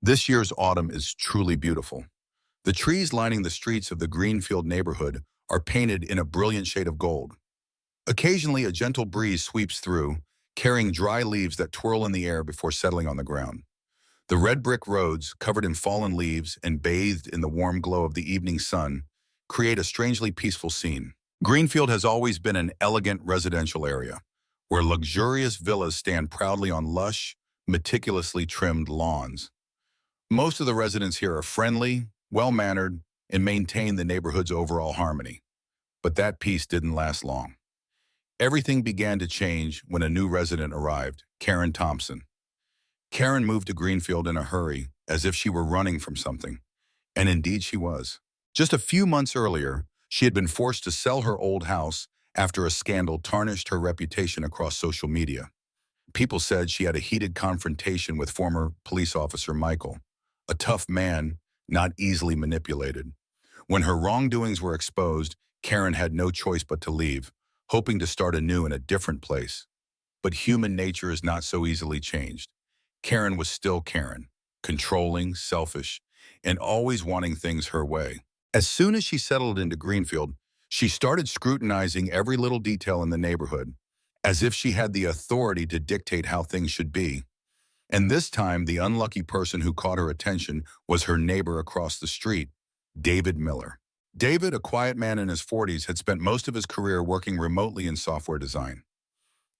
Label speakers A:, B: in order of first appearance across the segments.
A: This year's autumn is truly beautiful. The trees lining the streets of the Greenfield neighborhood are painted in a brilliant shade of gold. Occasionally, a gentle breeze sweeps through, carrying dry leaves that twirl in the air before settling on the ground. The red brick roads, covered in fallen leaves and bathed in the warm glow of the evening sun, create a strangely peaceful scene. Greenfield has always been an elegant residential area, where luxurious villas stand proudly on lush, meticulously trimmed lawns. Most of the residents here are friendly, well-mannered, and maintain the neighborhood's overall harmony. But that peace didn't last long. Everything began to change when a new resident arrived, Karen Thompson. Karen moved to Greenfield in a hurry, as if she were running from something. And indeed she was. Just a few months earlier, she had been forced to sell her old house after a scandal tarnished her reputation across social media. People said she had a heated confrontation with former police officer Michael, a tough man, not easily manipulated. When her wrongdoings were exposed, Karen had no choice but to leave, hoping to start anew in a different place. But human nature is not so easily changed. Karen was still Karen, controlling, selfish, and always wanting things her way. As soon as she settled into Greenfield, she started scrutinizing every little detail in the neighborhood, as if she had the authority to dictate how things should be. And this time, the unlucky person who caught her attention was her neighbor across the street, David Miller. David, a quiet man in his 40s, had spent most of his career working remotely in software design.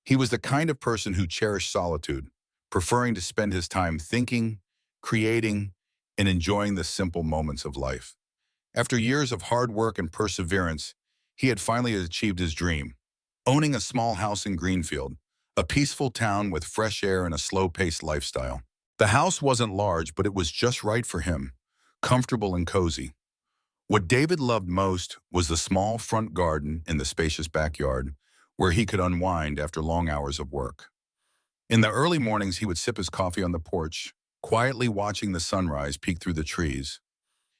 A: He was the kind of person who cherished solitude, preferring to spend his time thinking, creating, and enjoying the simple moments of life. After years of hard work and perseverance, he had finally achieved his dream, owning a small house in Greenfield, a peaceful town with fresh air and a slow-paced lifestyle. The house wasn't large, but it was just right for him, comfortable and cozy. What David loved most was the small front garden in the spacious backyard, where he could unwind after long hours of work. In the early mornings, he would sip his coffee on the porch, quietly watching the sunrise peek through the trees.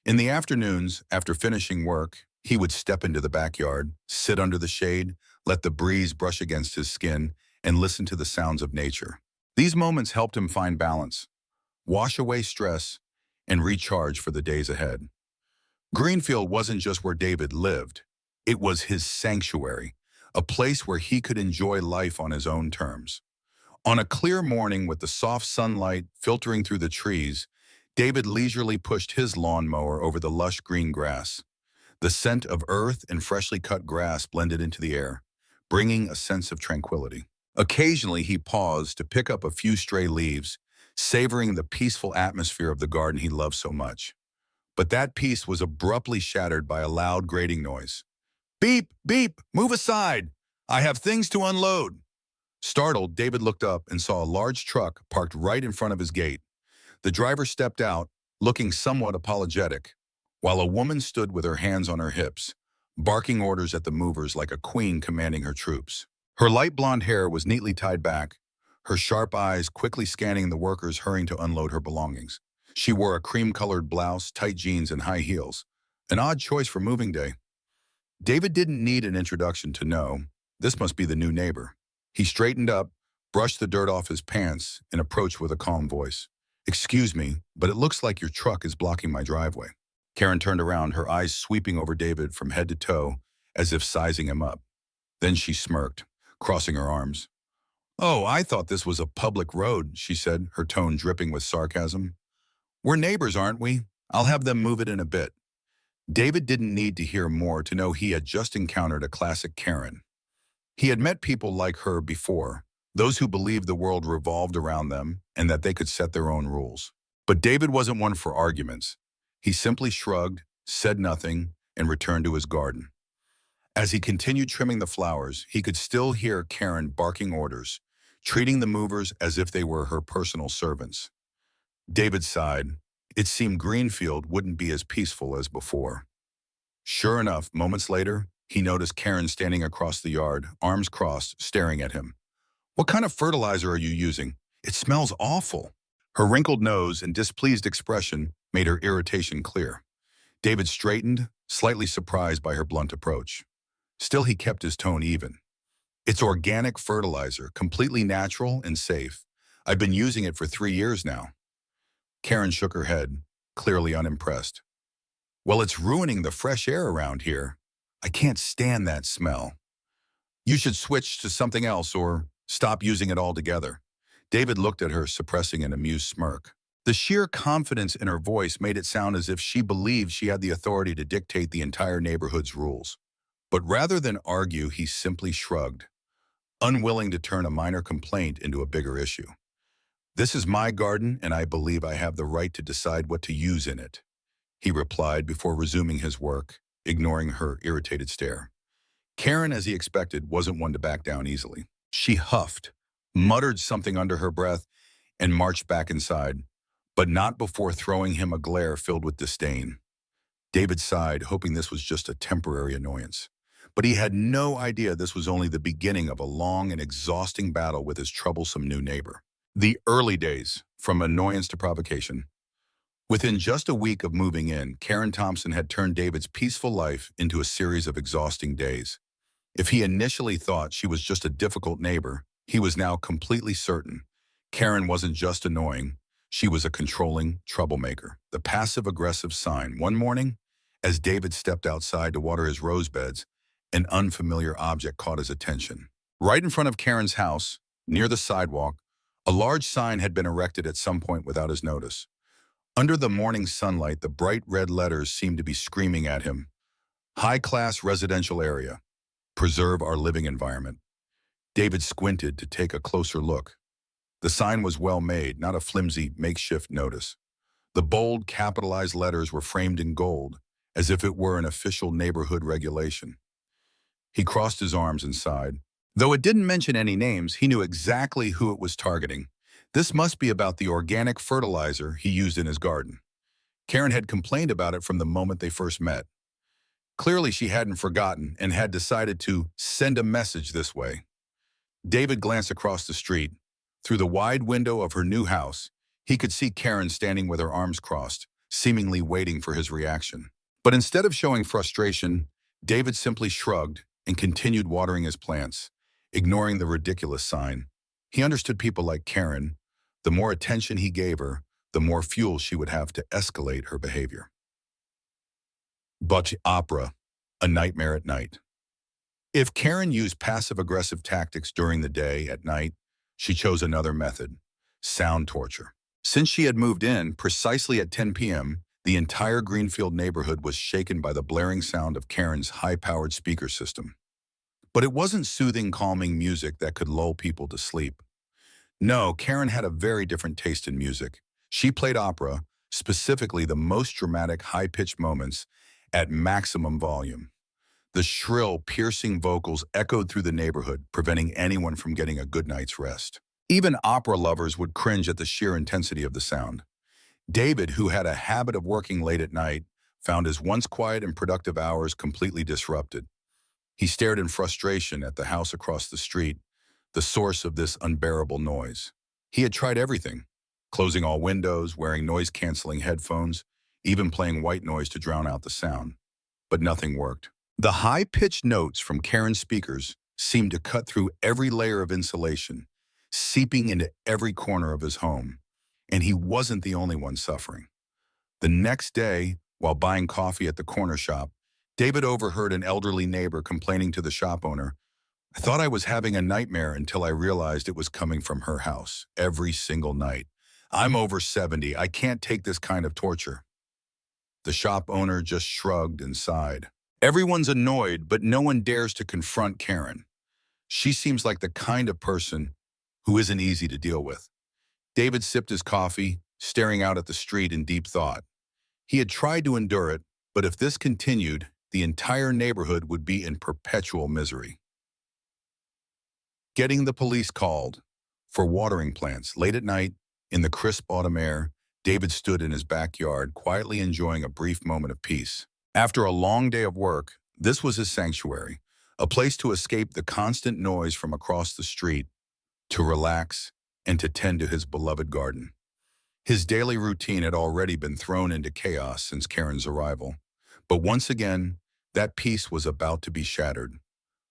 A: In the afternoons, after finishing work, he would step into the backyard, sit under the shade, let the breeze brush against his skin, and listen to the sounds of nature. These moments helped him find balance, wash away stress, and recharge for the days ahead. Greenfield wasn't just where David lived. It was his sanctuary, a place where he could enjoy life on his own terms. On a clear morning with the soft sunlight filtering through the trees, David leisurely pushed his lawnmower over the lush green grass. The scent of earth and freshly cut grass blended into the air, bringing a sense of tranquility. Occasionally, he paused to pick up a few stray leaves, savoring the peaceful atmosphere of the garden he loved so much. But that peace was abruptly shattered by a loud grating noise. "Beep, beep, move aside! I have things to unload!" Startled, David looked up and saw a large truck parked right in front of his gate. The driver stepped out, looking somewhat apologetic, while a woman stood with her hands on her hips, barking orders at the movers like a queen commanding her troops. Her light blonde hair was neatly tied back, her sharp eyes quickly scanning the workers hurrying to unload her belongings. She wore a cream-colored blouse, tight jeans, and high heels, an odd choice for moving day. David didn't need an introduction to know this must be the new neighbor. He straightened up, brushed the dirt off his pants, and approached with a calm voice. "Excuse me, but it looks like your truck is blocking my driveway." Karen turned around, her eyes sweeping over David from head to toe, as if sizing him up. Then she smirked, crossing her arms. "Oh, I thought this was a public road," she said, her tone dripping with sarcasm. "We're neighbors, aren't we? I'll have them move it in a bit." David didn't need to hear more to know he had just encountered a classic Karen. He had met people like her before, those who believed the world revolved around them and that they could set their own rules. But David wasn't one for arguments. He simply shrugged, said nothing, and returned to his garden. As he continued trimming the flowers, he could still hear Karen barking orders, treating the movers as if they were her personal servants. David sighed. It seemed Greenfield wouldn't be as peaceful as before. Sure enough, moments later, he noticed Karen standing across the yard, arms crossed, staring at him. "What kind of fertilizer are you using? It smells awful." Her wrinkled nose and displeased expression made her irritation clear. David straightened, slightly surprised by her blunt approach. Still, he kept his tone even. "It's organic fertilizer, completely natural and safe. I've been using it for 3 years now." Karen shook her head, clearly unimpressed. Well, it's ruining the fresh air around here. I can't stand that smell. You should switch to something else or stop using it altogether. David looked at her, suppressing an amused smirk. The sheer confidence in her voice made it sound as if she believed she had the authority to dictate the entire neighborhood's rules. But rather than argue, he simply shrugged, unwilling to turn a minor complaint into a bigger issue. This is my garden, and I believe I have the right to decide what to use in it, he replied before resuming his work, ignoring her irritated stare. Karen, as he expected, wasn't one to back down easily. She huffed, muttered something under her breath, and marched back inside, but not before throwing him a glare filled with disdain. David sighed, hoping this was just a temporary annoyance. But he had no idea this was only the beginning of a long and exhausting battle with his troublesome new neighbor. The early days, from annoyance to provocation. Within just a week of moving in, Karen Thompson had turned David's peaceful life into a series of exhausting days. If he initially thought she was just a difficult neighbor, he was now completely certain Karen wasn't just annoying, she was a controlling troublemaker. The passive-aggressive sign. One morning, as David stepped outside to water his rose beds, an unfamiliar object caught his attention. Right in front of Karen's house, near the sidewalk, a large sign had been erected at some point without his notice. Under the morning sunlight, the bright red letters seemed to be screaming at him. High-class residential area. Preserve our living environment. David squinted to take a closer look. The sign was well made, not a flimsy makeshift notice. The bold, capitalized letters were framed in gold, as if it were an official neighborhood regulation. He crossed his arms and sighed. Though it didn't mention any names, he knew exactly who it was targeting. This must be about the organic fertilizer he used in his garden. Karen had complained about it from the moment they first met. Clearly, she hadn't forgotten and had decided to send a message this way. David glanced across the street. Through the wide window of her new house, he could see Karen standing with her arms crossed, seemingly waiting for his reaction. But instead of showing frustration, David simply shrugged and continued watering his plants, ignoring the ridiculous sign. He understood people like Karen. The more attention he gave her, the more fuel she would have to escalate her behavior. But opera, a nightmare at night. If Karen used passive-aggressive tactics during the day, at night, she chose another method, sound torture. Since she had moved in, precisely at 10 p.m., the entire Greenfield neighborhood was shaken by the blaring sound of Karen's high-powered speaker system. But it wasn't soothing, calming music that could lull people to sleep. No, Karen had a very different taste in music. She played opera, specifically the most dramatic, high-pitched moments, at maximum volume. The shrill, piercing vocals echoed through the neighborhood, preventing anyone from getting a good night's rest. Even opera lovers would cringe at the sheer intensity of the sound. David, who had a habit of working late at night, found his once quiet and productive hours completely disrupted. He stared in frustration at the house across the street, the source of this unbearable noise. He had tried everything, closing all windows, wearing noise-canceling headphones, even playing white noise to drown out the sound. But nothing worked. The high-pitched notes from Karen's speakers seemed to cut through every layer of insulation, seeping into every corner of his home. And he wasn't the only one suffering. The next day, while buying coffee at the corner shop, David overheard an elderly neighbor complaining to the shop owner, "I thought I was having a nightmare until I realized it was coming from her house every single night. I'm over 70. I can't take this kind of torture." The shop owner just shrugged and sighed. Everyone's annoyed, but no one dares to confront Karen. She seems like the kind of person who isn't easy to deal with. David sipped his coffee, staring out at the street in deep thought. He had tried to endure it, but if this continued, the entire neighborhood would be in perpetual misery. Getting the police called. For watering plants, late at night, in the crisp autumn air, David stood in his backyard, quietly enjoying a brief moment of peace. After a long day of work, this was his sanctuary, a place to escape the constant noise from across the street, to relax, and to tend to his beloved garden. His daily routine had already been thrown into chaos since Karen's arrival. But once again, that peace was about to be shattered.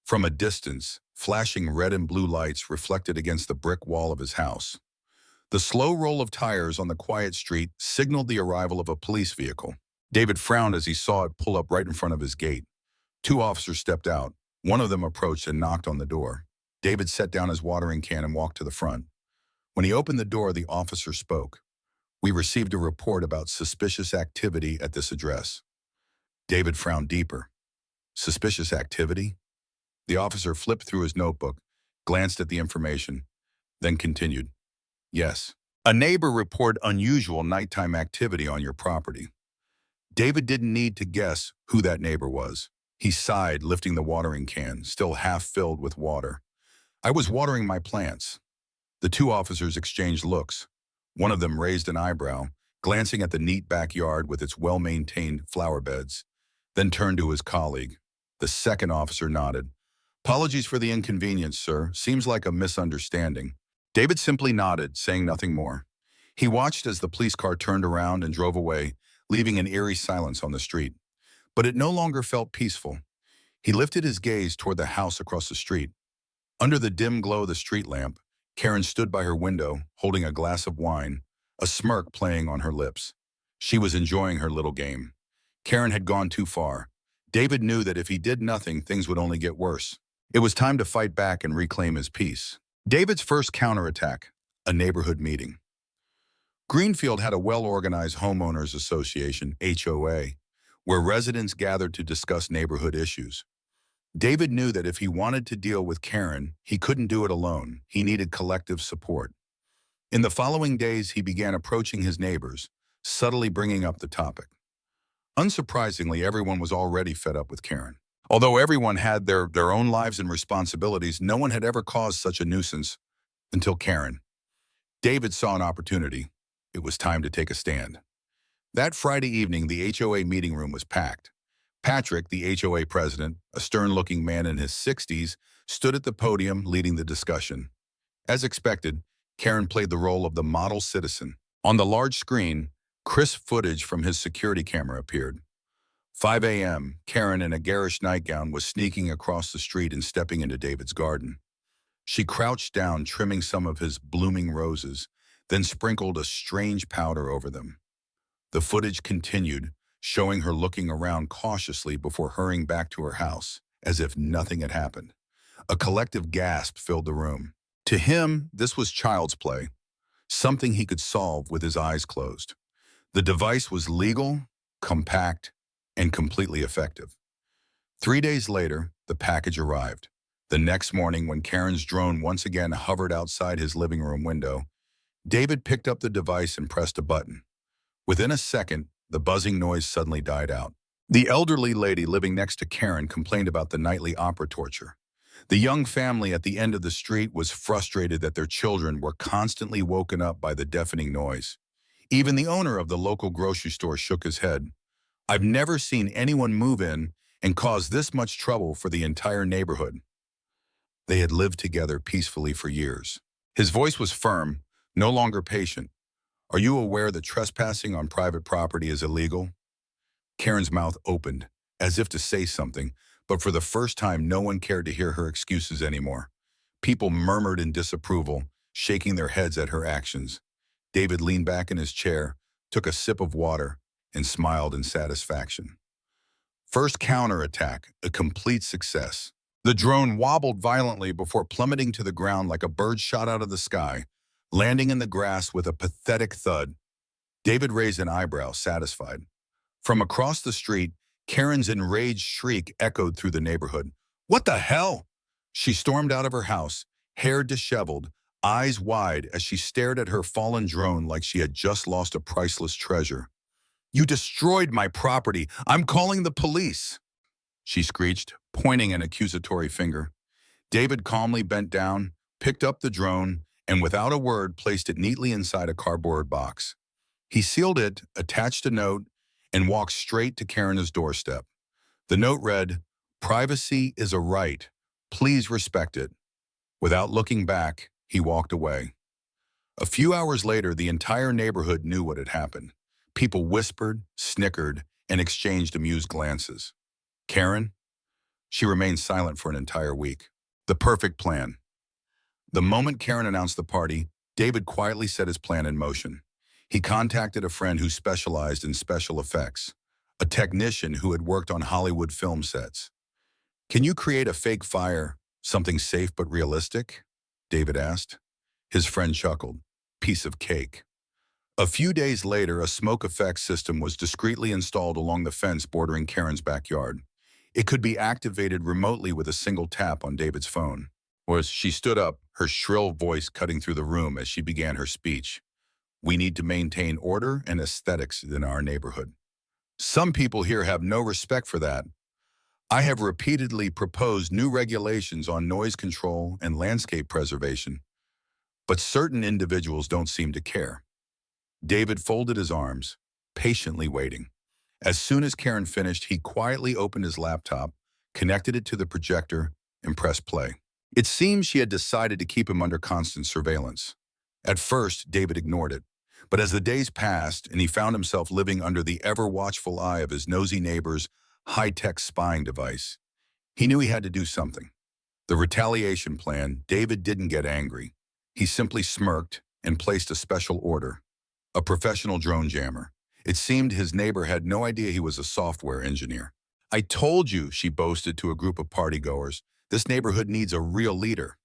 A: From a distance, flashing red and blue lights reflected against the brick wall of his house. The slow roll of tires on the quiet street signaled the arrival of a police vehicle. David frowned as he saw it pull up right in front of his gate. Two officers stepped out. One of them approached and knocked on the door. David set down his watering can and walked to the front. When he opened the door, the officer spoke. "We received a report about suspicious activity at this address." David frowned deeper. Suspicious activity? The officer flipped through his notebook, glanced at the information, then continued. "Yes. A neighbor reported unusual nighttime activity on your property." David didn't need to guess who that neighbor was. He sighed, lifting the watering can, still half filled with water. "I was watering my plants." The two officers exchanged looks. One of them raised an eyebrow, glancing at the neat backyard with its well-maintained flower beds, then turned to his colleague. The second officer nodded. "Apologies for the inconvenience, sir. Seems like a misunderstanding." David simply nodded, saying nothing more. He watched as the police car turned around and drove away, leaving an eerie silence on the street. But it no longer felt peaceful. He lifted his gaze toward the house across the street. Under the dim glow of the street lamp, Karen stood by her window, holding a glass of wine, a smirk playing on her lips. She was enjoying her little game. Karen had gone too far. David knew that if he did nothing, things would only get worse. It was time to fight back and reclaim his peace. David's first counterattack, a neighborhood meeting. Greenfield had a well-organized homeowners association, HOA, where residents gathered to discuss neighborhood issues. David knew that if he wanted to deal with Karen, he couldn't do it alone. He needed collective support. In the following days, he began approaching his neighbors, subtly bringing up the topic. Unsurprisingly, everyone was already fed up with Karen. Although everyone had their own lives and responsibilities, no one had ever caused such a nuisance until Karen. David saw an opportunity. It was time to take a stand. That Friday evening, the HOA meeting room was packed. Patrick, the HOA president, a stern-looking man in his 60s, stood at the podium leading the discussion. As expected, Karen played the role of the model citizen. On the large screen, crisp footage from his security camera appeared. 5 a.m., Karen in a garish nightgown was sneaking across the street and stepping into David's garden. She crouched down, trimming some of his blooming roses, then sprinkled a strange powder over them. The footage continued, showing her looking around cautiously before hurrying back to her house, as if nothing had happened. A collective gasp filled the room. To him, this was child's play, something he could solve with his eyes closed. The device was legal, compact, and completely effective. 3 days later, the package arrived. The next morning, when Karen's drone once again hovered outside his living room window, David picked up the device and pressed a button. Within a second, the buzzing noise suddenly died out. The elderly lady living next to Karen complained about the nightly opera torture. The young family at the end of the street was frustrated that their children were constantly woken up by the deafening noise. Even the owner of the local grocery store shook his head. "I've never seen anyone move in and cause this much trouble for the entire neighborhood." They had lived together peacefully for years. His voice was firm, no longer patient. "Are you aware that trespassing on private property is illegal?" Karen's mouth opened, as if to say something, but for the first time no one cared to hear her excuses anymore. People murmured in disapproval, shaking their heads at her actions. David leaned back in his chair, took a sip of water, and smiled in satisfaction. First counterattack, a complete success. The drone wobbled violently before plummeting to the ground like a bird shot out of the sky, landing in the grass with a pathetic thud. David raised an eyebrow, satisfied. From across the street, Karen's enraged shriek echoed through the neighborhood. "What the hell?" She stormed out of her house, hair disheveled, eyes wide as she stared at her fallen drone like she had just lost a priceless treasure. "You destroyed my property. I'm calling the police," she screeched, pointing an accusatory finger. David calmly bent down, picked up the drone, and without a word placed it neatly inside a cardboard box. He sealed it, attached a note, and walked straight to Karen's doorstep. The note read, "Privacy is a right. Please respect it." Without looking back, he walked away. A few hours later, the entire neighborhood knew what had happened. People whispered, snickered, and exchanged amused glances. Karen? She remained silent for an entire week. The perfect plan. The moment Karen announced the party, David quietly set his plan in motion. He contacted a friend who specialized in special effects, a technician who had worked on Hollywood film sets. "Can you create a fake fire, something safe but realistic?" David asked. His friend chuckled. "Piece of cake." A few days later, a smoke effects system was discreetly installed along the fence bordering Karen's backyard. It could be activated remotely with a single tap on David's phone. As she stood up, her shrill voice cutting through the room as she began her speech. "We need to maintain order and aesthetics in our neighborhood. Some people here have no respect for that. I have repeatedly proposed new regulations on noise control and landscape preservation, but certain individuals don't seem to care." David folded his arms, patiently waiting. As soon as Karen finished, he quietly opened his laptop, connected it to the projector, and pressed play. It seemed she had decided to keep him under constant surveillance. At first, David ignored it, but as the days passed and he found himself living under the ever-watchful eye of his nosy neighbor's high-tech spying device, he knew he had to do something. The retaliation plan, David didn't get angry. He simply smirked and placed a special order. A professional drone jammer. It seemed his neighbor had no idea he was a software engineer. "I told you," she boasted to a group of partygoers, "this neighborhood needs a real leader."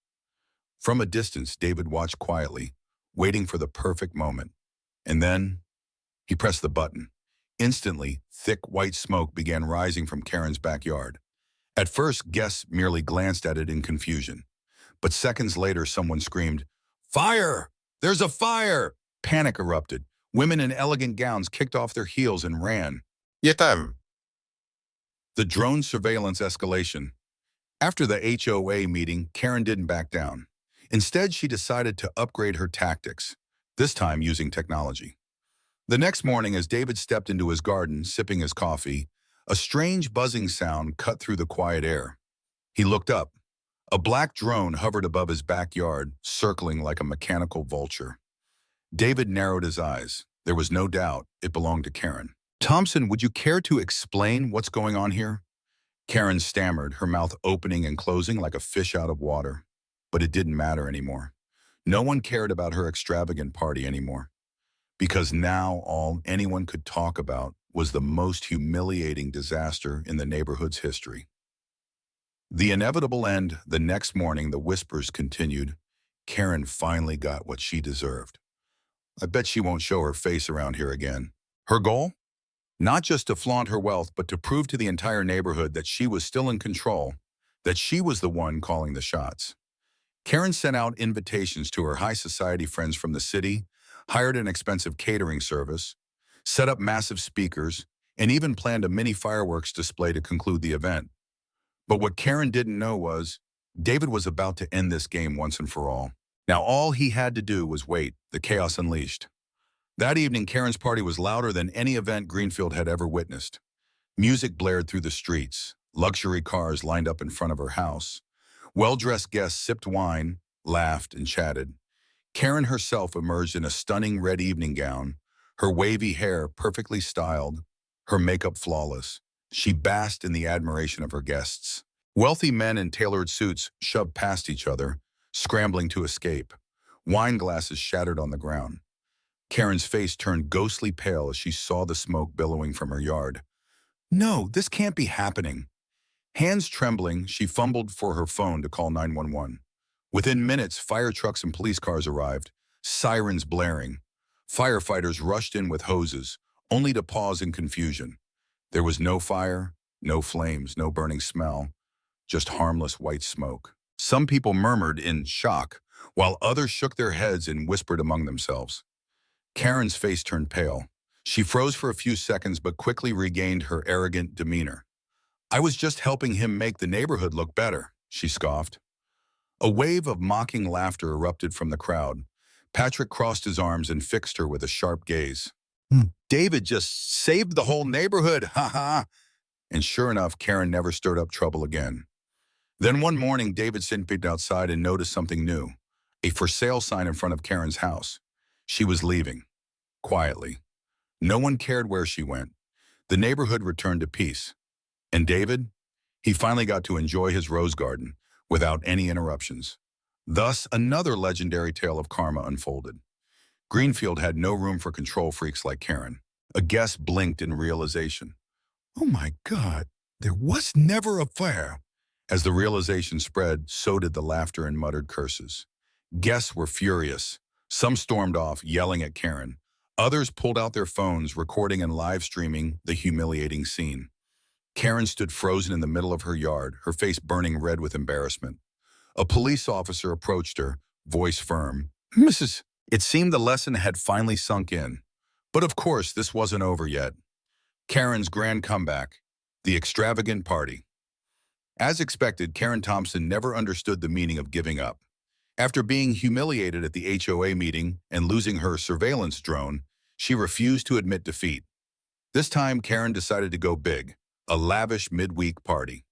A: From a distance, David watched quietly, waiting for the perfect moment. And then he pressed the button. Instantly, thick white smoke began rising from Karen's backyard. At first, guests merely glanced at it in confusion. But seconds later, someone screamed, "Fire! There's a fire!" Panic erupted. Women in elegant gowns kicked off their heels and ran.
B: Yetem.
A: The drone surveillance escalation. After the HOA meeting, Karen didn't back down. Instead, she decided to upgrade her tactics, this time using technology. The next morning, as David stepped into his garden, sipping his coffee, a strange buzzing sound cut through the quiet air. He looked up. A black drone hovered above his backyard, circling like a mechanical vulture. David narrowed his eyes. There was no doubt it belonged to Karen. "Thompson, would you care to explain what's going on here?" Karen stammered, her mouth opening and closing like a fish out of water. But it didn't matter anymore. No one cared about her extravagant party anymore. Because now all anyone could talk about was the most humiliating disaster in the neighborhood's history. The inevitable end. The next morning, the whispers continued. Karen finally got what she deserved. "I bet she won't show her face around here again." Her goal? Not just to flaunt her wealth, but to prove to the entire neighborhood that she was still in control, that she was the one calling the shots. Karen sent out invitations to her high society friends from the city, hired an expensive catering service, set up massive speakers, and even planned a mini fireworks display to conclude the event. But what Karen didn't know was, David was about to end this game once and for all. Now all he had to do was wait, the chaos unleashed. That evening, Karen's party was louder than any event Greenfield had ever witnessed. Music blared through the streets. Luxury cars lined up in front of her house. Well-dressed guests sipped wine, laughed, and chatted. Karen herself emerged in a stunning red evening gown, her wavy hair perfectly styled, her makeup flawless. She basked in the admiration of her guests. Wealthy men in tailored suits shoved past each other, scrambling to escape. Wine glasses shattered on the ground. Karen's face turned ghostly pale as she saw the smoke billowing from her yard. "No, this can't be happening." Hands trembling, she fumbled for her phone to call 911. Within minutes, fire trucks and police cars arrived, sirens blaring. Firefighters rushed in with hoses, only to pause in confusion. There was no fire, no flames, no burning smell, just harmless white smoke. Some people murmured in shock, while others shook their heads and whispered among themselves. Karen's face turned pale. She froze for a few seconds but quickly regained her arrogant demeanor. "I was just helping him make the neighborhood look better," she scoffed. A wave of mocking laughter erupted from the crowd. Patrick crossed his arms and fixed her with a sharp gaze. "David just saved the whole neighborhood, ha ha!" And sure enough, Karen never stirred up trouble again. Then one morning, David simped outside and noticed something new. A for sale sign in front of Karen's house. She was leaving, quietly. No one cared where she went. The neighborhood returned to peace. And David? He finally got to enjoy his rose garden without any interruptions. Thus, another legendary tale of karma unfolded. Greenfield had no room for control freaks like Karen. A guest blinked in realization. Oh my God, there was never a fire. As the realization spread, so did the laughter and muttered curses. Guests were furious. Some stormed off, yelling at Karen. Others pulled out their phones, recording and live streaming the humiliating scene. Karen stood frozen in the middle of her yard, her face burning red with embarrassment. A police officer approached her, voice firm. Mrs. It seemed the lesson had finally sunk in. But of course, this wasn't over yet. Karen's grand comeback, the extravagant party. As expected, Karen Thompson never understood the meaning of giving up. After being humiliated at the HOA meeting and losing her surveillance drone, she refused to admit defeat. This time, Karen decided to go big, a lavish midweek party.